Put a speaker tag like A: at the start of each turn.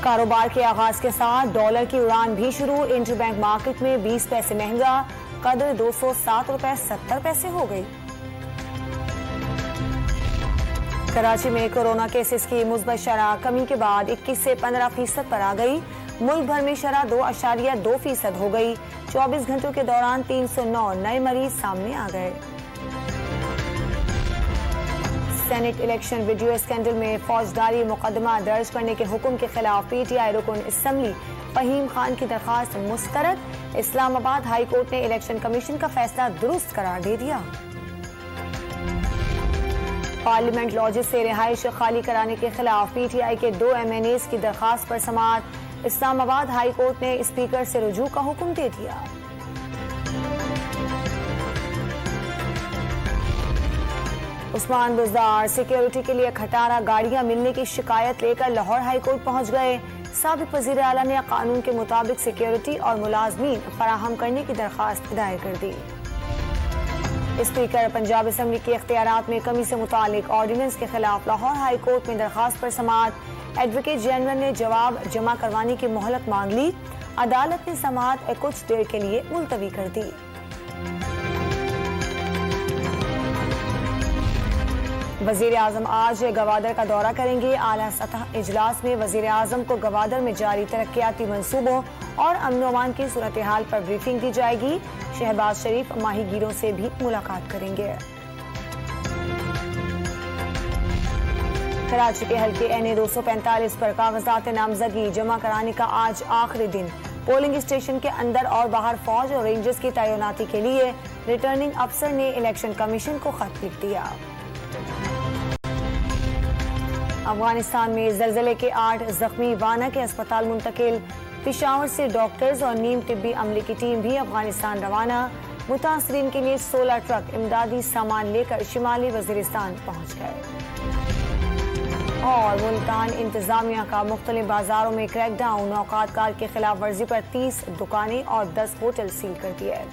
A: कारोबार के आगाज के साथ डॉलर की उड़ान भी शुरू। इंटरबैंक मार्केट में 20 पैसे महंगा, कदर 207 रुपए 70 पैसे हो गई। कराची में कोरोना केसेस की मुस्बत शरह कमी के बाद 21 से 15% पर आ गई। मुल्क भर में शरह 2.2% हो गई। 24 घंटों के दौरान 309 नए मरीज सामने आ गए। सेनेट इलेक्शन वीडियो स्कैंडल में फौजदारी मुकदमा दर्ज करने के हुक्म के खिलाफ पीटीआई रुकन असम्बली फहीम खान की दरखास्त मुस्तरद। इस्लामाबाद हाई कोर्ट ने इलेक्शन कमीशन का फैसला दुरुस्त करार दे दिया। पार्लियामेंट लॉजेस से रिहाइश खाली कराने के खिलाफ पीटीआई के 2 MNAs की दरखास्त पर समाअत। इस्लामाबाद हाई कोर्ट ने स्पीकर से रुजू का हुक्म दे दिया। उस्मान बुज़दार सिक्योरिटी के लिए खटारा गाड़ियां मिलने की शिकायत लेकर लाहौर हाई कोर्ट पहुंच गए। साबिक वज़ीर आला ने कानून के मुताबिक सिक्योरिटी और मुलाजमीन फराहम करने की दरखास्त दायर कर दी। स्पीकर पंजाब असम्बली के इख्तियारात में कमी से मुतालिक ऑर्डिनेंस के खिलाफ लाहौर हाई कोर्ट में दरखास्त पर समाअत। एडवोकेट जनरल ने जवाब जमा करवाने की मोहलत मांग ली। अदालत ने समाअत कुछ देर के लिए मुलतवी कर दी। वजीर आजम आज गवादर का दौरा करेंगे। आला सतह इजलास में वजीर आजम को गवादर में जारी तरक्याती मंसूबों और अमन अमान की सूरत हाल पर ब्रीफिंग दी जाएगी। शहबाज शरीफ माहीगीरों से भी मुलाकात करेंगे। कराची के हल्के NA 245 पर कागजात नामजदगी जमा कराने का आज आखिरी दिन। पोलिंग स्टेशन के अंदर और बाहर फौज और रेंजर्स की तैनाती के लिए रिटर्निंग अफसर ने इलेक्शन कमीशन को खत लिख दिया। अफगानिस्तान में जलजले के 8 जख्मी, वाना के अस्पताल मुंतकिल। पिशावर से डॉक्टर्स और नीम तिब्बी अमले की टीम भी अफगानिस्तान रवाना। मुतासरीन के लिए 16 ट्रक इमदादी सामान लेकर शिमाली वजीरिस्तान पहुंच गए। और मुल्तान इंतजामिया का मुख्तलिफ बाजारों में क्रैकडाउन। औकात कार की खिलाफ वर्जी पर 30 दुकानें और 10 होटल सील कर दिए।